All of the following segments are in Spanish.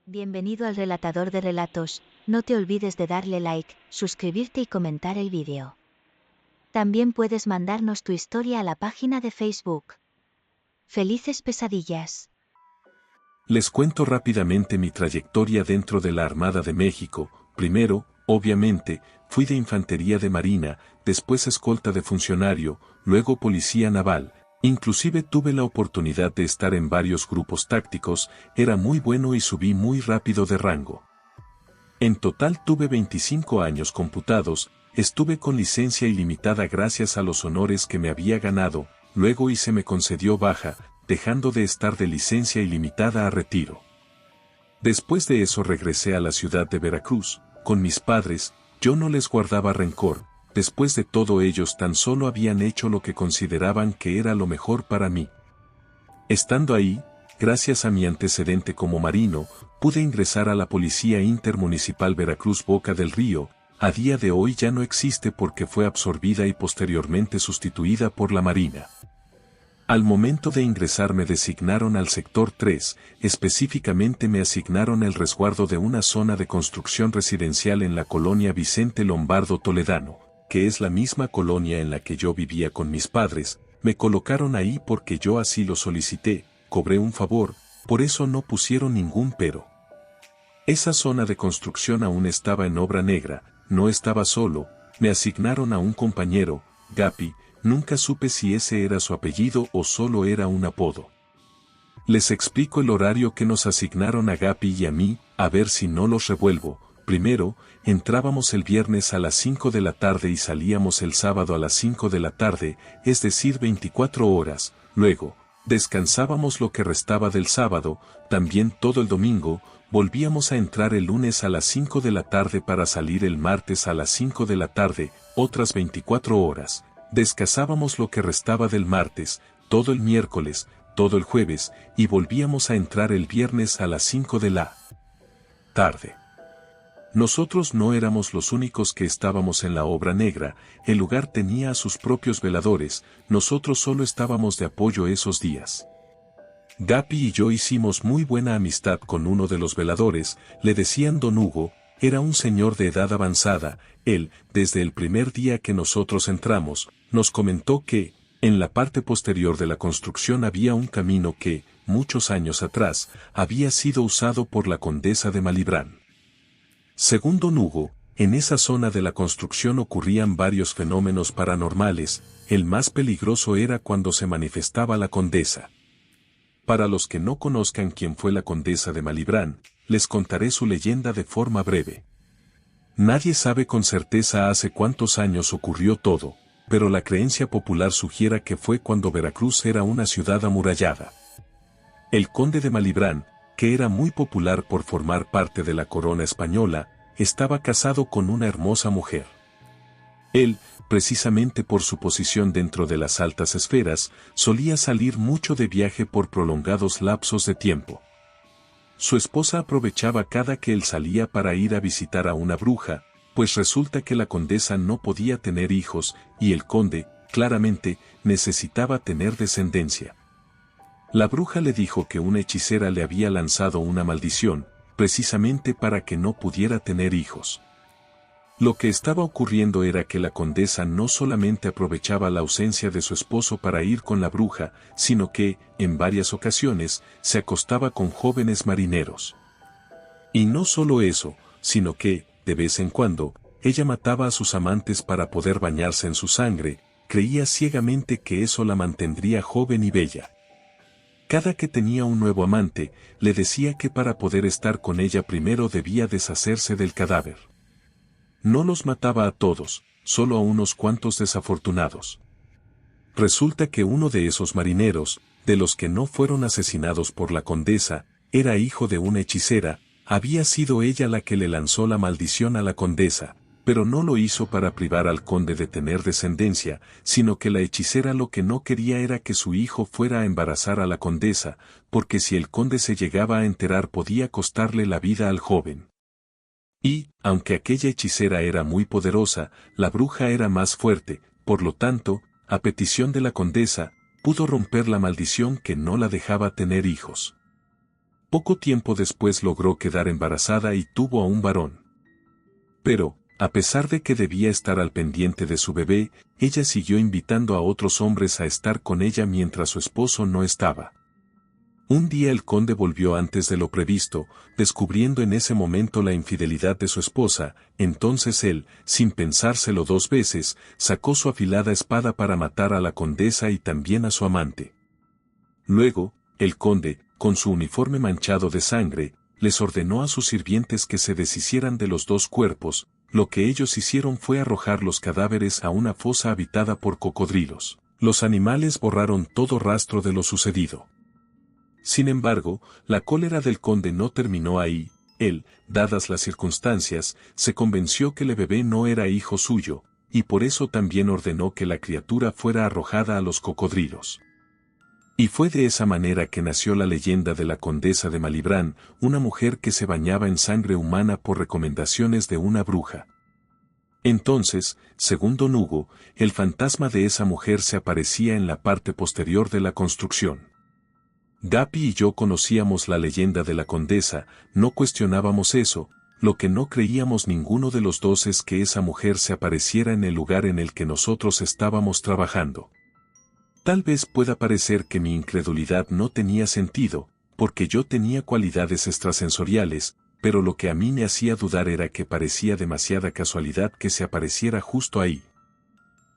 Bienvenido al Relatador de Relatos. No te olvides de darle like, suscribirte y comentar el vídeo. También puedes mandarnos tu historia a la página de Facebook. ¡Felices pesadillas! Les cuento rápidamente mi trayectoria dentro de la Armada de México. Primero, obviamente, fui de infantería de marina, después escolta de funcionario, luego policía naval. Inclusive tuve la oportunidad de estar en varios grupos tácticos, era muy bueno y subí muy rápido de rango. En total tuve 25 años computados, estuve con licencia ilimitada gracias a los honores que me había ganado, luego y se me concedió baja, dejando de estar de licencia ilimitada a retiro. Después de eso regresé a la ciudad de Veracruz, con mis padres, yo no les guardaba rencor, después de todo ellos tan solo habían hecho lo que consideraban que era lo mejor para mí. Estando ahí, gracias a mi antecedente como marino, pude ingresar a la Policía Intermunicipal Veracruz Boca del Río, a día de hoy ya no existe porque fue absorbida y posteriormente sustituida por la Marina. Al momento de ingresar me designaron al sector 3, específicamente me asignaron el resguardo de una zona de construcción residencial en la colonia Vicente Lombardo Toledano, que es la misma colonia en la que yo vivía con mis padres. Me colocaron ahí porque yo así lo solicité, cobré un favor, por eso no pusieron ningún pero. Esa zona de construcción aún estaba en obra negra, no estaba solo, me asignaron a un compañero, Gapi. Nunca supe si ese era su apellido o solo era un apodo. Les explico el horario que nos asignaron a Gapi y a mí, a ver si no los revuelvo. Primero, entrábamos el viernes a las 5 de la tarde y salíamos el sábado a las 5 de la tarde, es decir 24 horas. Luego, descansábamos lo que restaba del sábado, también todo el domingo, volvíamos a entrar el lunes a las 5 de la tarde para salir el martes a las 5 de la tarde, otras 24 horas. Descansábamos lo que restaba del martes, todo el miércoles, todo el jueves, y volvíamos a entrar el viernes a las 5 de la tarde. Nosotros no éramos los únicos que estábamos en la obra negra, el lugar tenía a sus propios veladores, nosotros solo estábamos de apoyo esos días. Gapi y yo hicimos muy buena amistad con uno de los veladores, le decían Don Hugo. Era un señor de edad avanzada, él, desde el primer día que nosotros entramos, nos comentó que, en la parte posterior de la construcción había un camino que, muchos años atrás, había sido usado por la condesa de Malibrán. Según Don Hugo, en esa zona de la construcción ocurrían varios fenómenos paranormales, el más peligroso era cuando se manifestaba la condesa. Para los que no conozcan quién fue la condesa de Malibrán, les contaré su leyenda de forma breve. Nadie sabe con certeza hace cuántos años ocurrió todo, pero la creencia popular sugiere que fue cuando Veracruz era una ciudad amurallada. El conde de Malibrán, que era muy popular por formar parte de la corona española, estaba casado con una hermosa mujer. Él, precisamente por su posición dentro de las altas esferas, solía salir mucho de viaje por prolongados lapsos de tiempo. Su esposa aprovechaba cada que él salía para ir a visitar a una bruja, pues resulta que la condesa no podía tener hijos, y el conde, claramente, necesitaba tener descendencia. La bruja le dijo que una hechicera le había lanzado una maldición, precisamente para que no pudiera tener hijos. Lo que estaba ocurriendo era que la condesa no solamente aprovechaba la ausencia de su esposo para ir con la bruja, sino que, en varias ocasiones, se acostaba con jóvenes marineros. Y no solo eso, sino que, de vez en cuando, ella mataba a sus amantes para poder bañarse en su sangre, creía ciegamente que eso la mantendría joven y bella. Cada que tenía un nuevo amante, le decía que para poder estar con ella primero debía deshacerse del cadáver. No los mataba a todos, solo a unos cuantos desafortunados. Resulta que uno de esos marineros, de los que no fueron asesinados por la condesa, era hijo de una hechicera, había sido ella la que le lanzó la maldición a la condesa, pero no lo hizo para privar al conde de tener descendencia, sino que la hechicera lo que no quería era que su hijo fuera a embarazar a la condesa, porque si el conde se llegaba a enterar podía costarle la vida al joven. Y, aunque aquella hechicera era muy poderosa, la bruja era más fuerte, por lo tanto, a petición de la condesa, pudo romper la maldición que no la dejaba tener hijos. Poco tiempo después logró quedar embarazada y tuvo a un varón. Pero, a pesar de que debía estar al pendiente de su bebé, ella siguió invitando a otros hombres a estar con ella mientras su esposo no estaba. Un día el conde volvió antes de lo previsto, descubriendo en ese momento la infidelidad de su esposa. Entonces él, sin pensárselo 2 veces, sacó su afilada espada para matar a la condesa y también a su amante. Luego, el conde, con su uniforme manchado de sangre, les ordenó a sus sirvientes que se deshicieran de los 2 cuerpos. Lo que ellos hicieron fue arrojar los cadáveres a una fosa habitada por cocodrilos. Los animales borraron todo rastro de lo sucedido. Sin embargo, la cólera del conde no terminó ahí. Él, dadas las circunstancias, se convenció que el bebé no era hijo suyo, y por eso también ordenó que la criatura fuera arrojada a los cocodrilos. Y fue de esa manera que nació la leyenda de la condesa de Malibran, una mujer que se bañaba en sangre humana por recomendaciones de una bruja. Entonces, según don Hugo, el fantasma de esa mujer se aparecía en la parte posterior de la construcción. Gapi y yo conocíamos la leyenda de la condesa, no cuestionábamos eso, lo que no creíamos ninguno de los dos es que esa mujer se apareciera en el lugar en el que nosotros estábamos trabajando. Tal vez pueda parecer que mi incredulidad no tenía sentido, porque yo tenía cualidades extrasensoriales, pero lo que a mí me hacía dudar era que parecía demasiada casualidad que se apareciera justo ahí.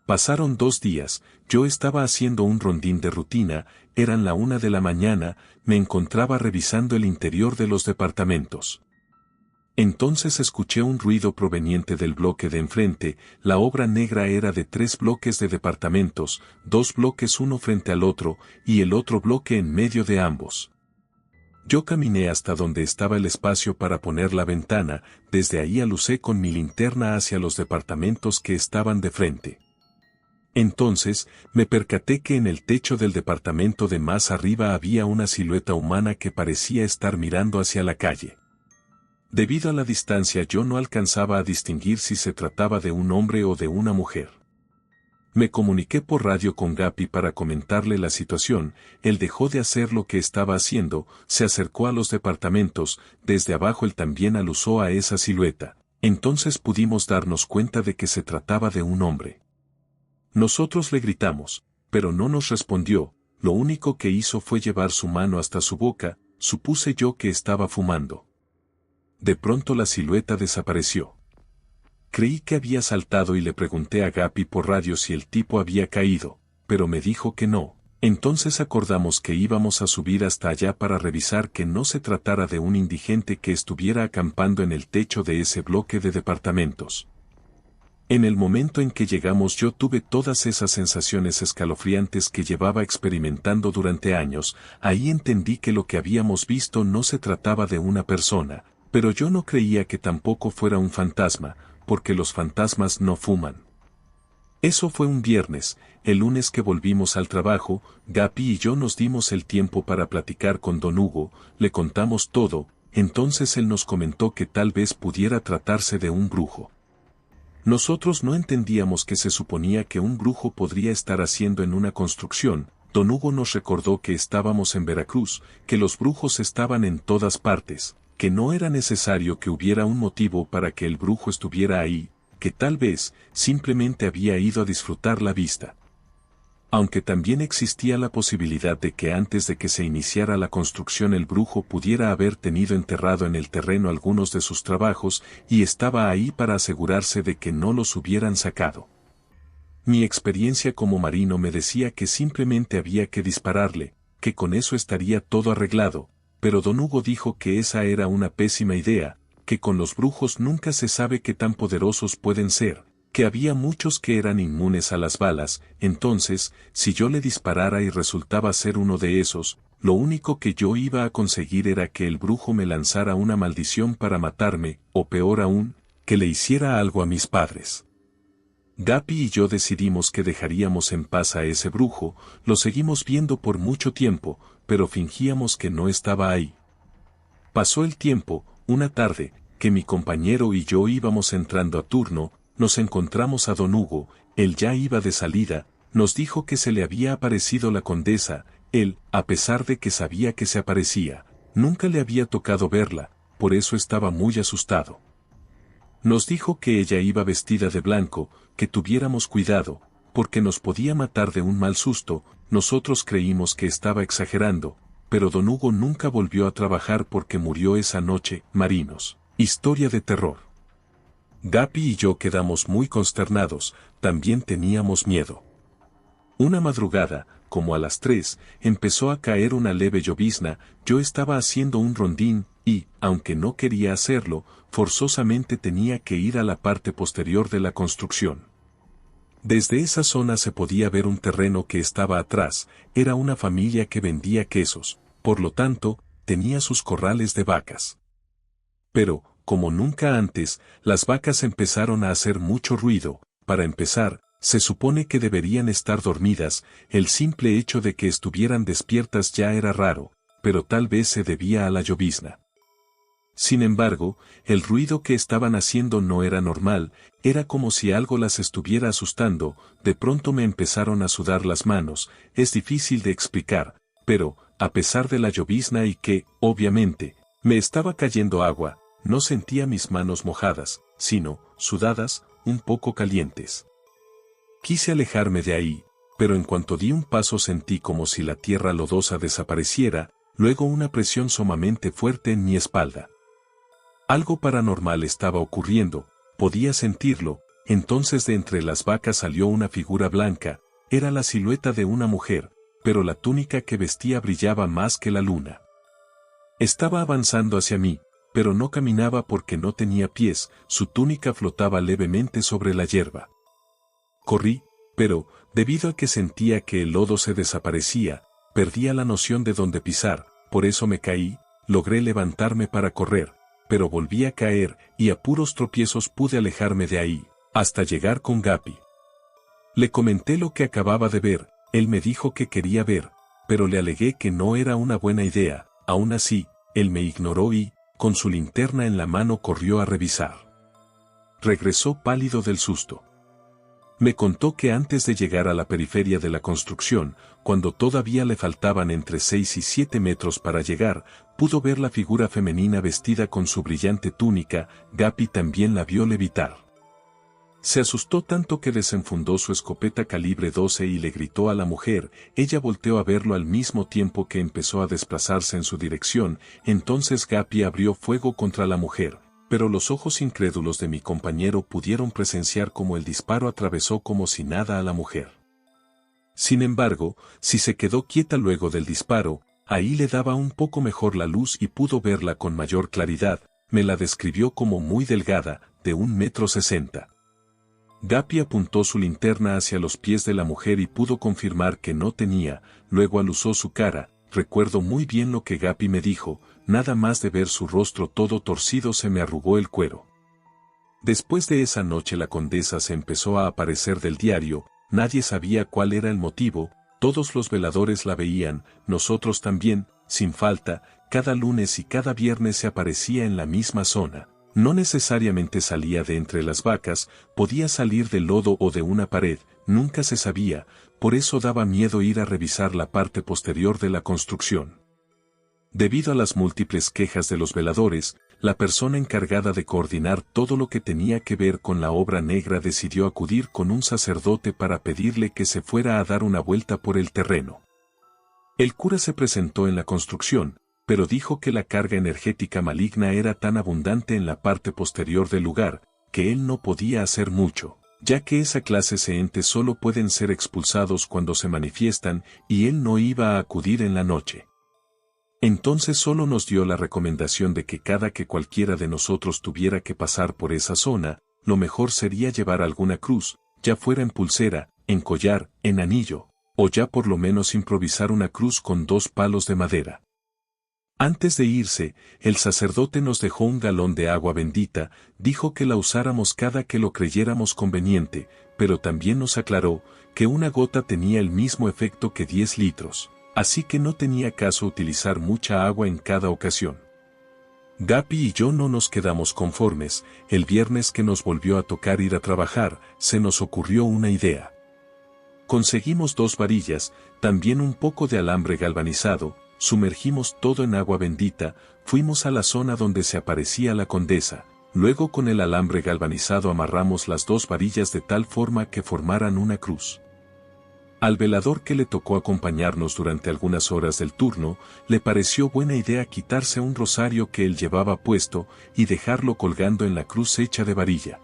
Pasaron 2 días, yo estaba haciendo un rondín de rutina, eran la 1 de la mañana, me encontraba revisando el interior de los departamentos. Entonces escuché un ruido proveniente del bloque de enfrente. La obra negra era de 3 bloques de departamentos, 2 bloques uno frente al otro, y el otro bloque en medio de ambos. Yo caminé hasta donde estaba el espacio para poner la ventana, desde ahí alucé con mi linterna hacia los departamentos que estaban de frente. Entonces, me percaté que en el techo del departamento de más arriba había una silueta humana que parecía estar mirando hacia la calle. Debido a la distancia yo no alcanzaba a distinguir si se trataba de un hombre o de una mujer. Me comuniqué por radio con Gapi para comentarle la situación. Él dejó de hacer lo que estaba haciendo, se acercó a los departamentos, desde abajo él también alusó a esa silueta. Entonces pudimos darnos cuenta de que se trataba de un hombre. Nosotros le gritamos, pero no nos respondió, lo único que hizo fue llevar su mano hasta su boca, supuse yo que estaba fumando. De pronto la silueta desapareció. Creí que había saltado y le pregunté a Gapi por radio si el tipo había caído, pero me dijo que no. Entonces acordamos que íbamos a subir hasta allá para revisar que no se tratara de un indigente que estuviera acampando en el techo de ese bloque de departamentos. En el momento en que llegamos yo tuve todas esas sensaciones escalofriantes que llevaba experimentando durante años. Ahí entendí que lo que habíamos visto no se trataba de una persona, pero yo no creía que tampoco fuera un fantasma, porque los fantasmas no fuman. Eso fue un viernes. El lunes que volvimos al trabajo, Gapi y yo nos dimos el tiempo para platicar con don Hugo, le contamos todo, entonces él nos comentó que tal vez pudiera tratarse de un brujo. Nosotros no entendíamos qué se suponía que un brujo podría estar haciendo en una construcción. Don Hugo nos recordó que estábamos en Veracruz, que los brujos estaban en todas partes, que no era necesario que hubiera un motivo para que el brujo estuviera ahí, que tal vez simplemente había ido a disfrutar la vista. Aunque también existía la posibilidad de que antes de que se iniciara la construcción el brujo pudiera haber tenido enterrado en el terreno algunos de sus trabajos y estaba ahí para asegurarse de que no los hubieran sacado. Mi experiencia como marino me decía que simplemente había que dispararle, que con eso estaría todo arreglado, pero don Hugo dijo que esa era una pésima idea, que con los brujos nunca se sabe qué tan poderosos pueden ser, que había muchos que eran inmunes a las balas. Entonces, si yo le disparara y resultaba ser uno de esos, lo único que yo iba a conseguir era que el brujo me lanzara una maldición para matarme, o peor aún, que le hiciera algo a mis padres. Gapi y yo decidimos que dejaríamos en paz a ese brujo. Lo seguimos viendo por mucho tiempo, pero fingíamos que no estaba ahí. Pasó el tiempo. Una tarde, que mi compañero y yo íbamos entrando a turno, nos encontramos a don Hugo. Él ya iba de salida, nos dijo que se le había aparecido la condesa. Él, a pesar de que sabía que se aparecía, Nunca le había tocado verla, por eso estaba muy asustado. Nos dijo que ella iba vestida de blanco, que tuviéramos cuidado, porque nos podía matar de un mal susto. Nosotros creímos que estaba exagerando, pero don Hugo nunca volvió a trabajar porque murió esa noche. Marinos. Historia de terror. Gapi y yo quedamos muy consternados, también teníamos miedo. Una madrugada, como a las 3, empezó a caer una leve llovizna. Yo estaba haciendo un rondín, y, aunque no quería hacerlo, forzosamente tenía que ir a la parte posterior de la construcción. Desde esa zona se podía ver un terreno que estaba atrás. Era una familia que vendía quesos, por lo tanto, tenía sus corrales de vacas. Pero, como nunca antes, las vacas empezaron a hacer mucho ruido. Para empezar, se supone que deberían estar dormidas. El simple hecho de que estuvieran despiertas ya era raro, pero tal vez se debía a la llovizna. Sin embargo, el ruido que estaban haciendo no era normal, era como si algo las estuviera asustando. De pronto me empezaron a sudar las manos. Es difícil de explicar, pero, a pesar de la llovizna y que, obviamente, me estaba cayendo agua, no sentía mis manos mojadas, sino, sudadas, un poco calientes. Quise alejarme de ahí, pero en cuanto di un paso sentí como si la tierra lodosa desapareciera, luego una presión sumamente fuerte en mi espalda. Algo paranormal estaba ocurriendo, podía sentirlo. Entonces de entre las vacas salió una figura blanca. Era la silueta de una mujer, pero la túnica que vestía brillaba más que la luna. Estaba avanzando hacia mí, pero no caminaba porque no tenía pies. Su túnica flotaba levemente sobre la hierba. Corrí, pero, debido a que sentía que el lodo se desaparecía, perdía la noción de dónde pisar. Por eso me caí. Logré levantarme para correr, pero volví a caer, y a puros tropiezos pude alejarme de ahí, hasta llegar con Gapi. Le comenté lo que acababa de ver. Él me dijo que quería ver, pero le alegué que no era una buena idea. Aún así, él me ignoró y, con su linterna en la mano, corrió a revisar. Regresó pálido del susto. Me contó que antes de llegar a la periferia de la construcción, cuando todavía le faltaban entre 6 y 7 metros para llegar, pudo ver la figura femenina vestida con su brillante túnica. Gapi también la vio levitar. Se asustó tanto que desenfundó su escopeta calibre 12 y le gritó a la mujer. Ella volteó a verlo al mismo tiempo que empezó a desplazarse en su dirección. Entonces Gapi abrió fuego contra la mujer, pero los ojos incrédulos de mi compañero pudieron presenciar cómo el disparo atravesó como si nada a la mujer. Sin embargo, si se quedó quieta luego del disparo, ahí le daba un poco mejor la luz y pudo verla con mayor claridad. Me la describió como muy delgada, de 1,60 m. Gapi apuntó su linterna hacia los pies de la mujer y pudo confirmar que no tenía. Luego alusó su cara. Recuerdo muy bien lo que Gapi me dijo. Nada más de ver su rostro todo torcido se me arrugó el cuero. Después de esa noche la condesa se empezó a aparecer del diario. Nadie sabía cuál era el motivo. Todos los veladores la veían, nosotros también, sin falta. Cada lunes y cada viernes se aparecía en la misma zona. No necesariamente salía de entre las vacas, podía salir del lodo o de una pared, nunca se sabía. Por eso daba miedo ir a revisar la parte posterior de la construcción. Debido a las múltiples quejas de los veladores, la persona encargada de coordinar todo lo que tenía que ver con la obra negra decidió acudir con un sacerdote para pedirle que se fuera a dar una vuelta por el terreno. El cura se presentó en la construcción, pero dijo que la carga energética maligna era tan abundante en la parte posterior del lugar, que él no podía hacer mucho, ya que esa clase de entes solo pueden ser expulsados cuando se manifiestan, y él no iba a acudir en la noche. Entonces solo nos dio la recomendación de que cada que cualquiera de nosotros tuviera que pasar por esa zona, lo mejor sería llevar alguna cruz, ya fuera en pulsera, en collar, en anillo, o ya por lo menos improvisar una cruz con 2 palos de madera. Antes de irse, el sacerdote nos dejó un galón de agua bendita. Dijo que la usáramos cada que lo creyéramos conveniente, pero también nos aclaró que una gota tenía el mismo efecto que 10 litros, así que no tenía caso utilizar mucha agua en cada ocasión. Gapi y yo no nos quedamos conformes. El viernes que nos volvió a tocar ir a trabajar, se nos ocurrió una idea. Conseguimos 2 varillas, también un poco de alambre galvanizado, sumergimos todo en agua bendita, fuimos a la zona donde se aparecía la condesa, luego con el alambre galvanizado amarramos las 2 varillas de tal forma que formaran una cruz. Al velador que le tocó acompañarnos durante algunas horas del turno, le pareció buena idea quitarse un rosario que él llevaba puesto y dejarlo colgando en la cruz hecha de varilla.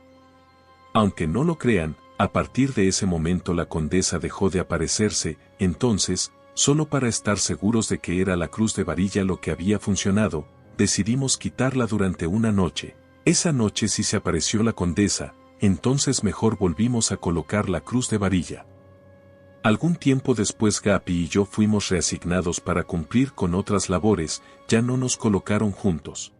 Aunque no lo crean, a partir de ese momento la condesa dejó de aparecerse, entonces, solo para estar seguros de que era la cruz de varilla lo que había funcionado, decidimos quitarla durante una noche. Esa noche sí se apareció la condesa, entonces mejor volvimos a colocar la cruz de varilla. Algún tiempo después Gapi y yo fuimos reasignados para cumplir con otras labores, ya no nos colocaron juntos.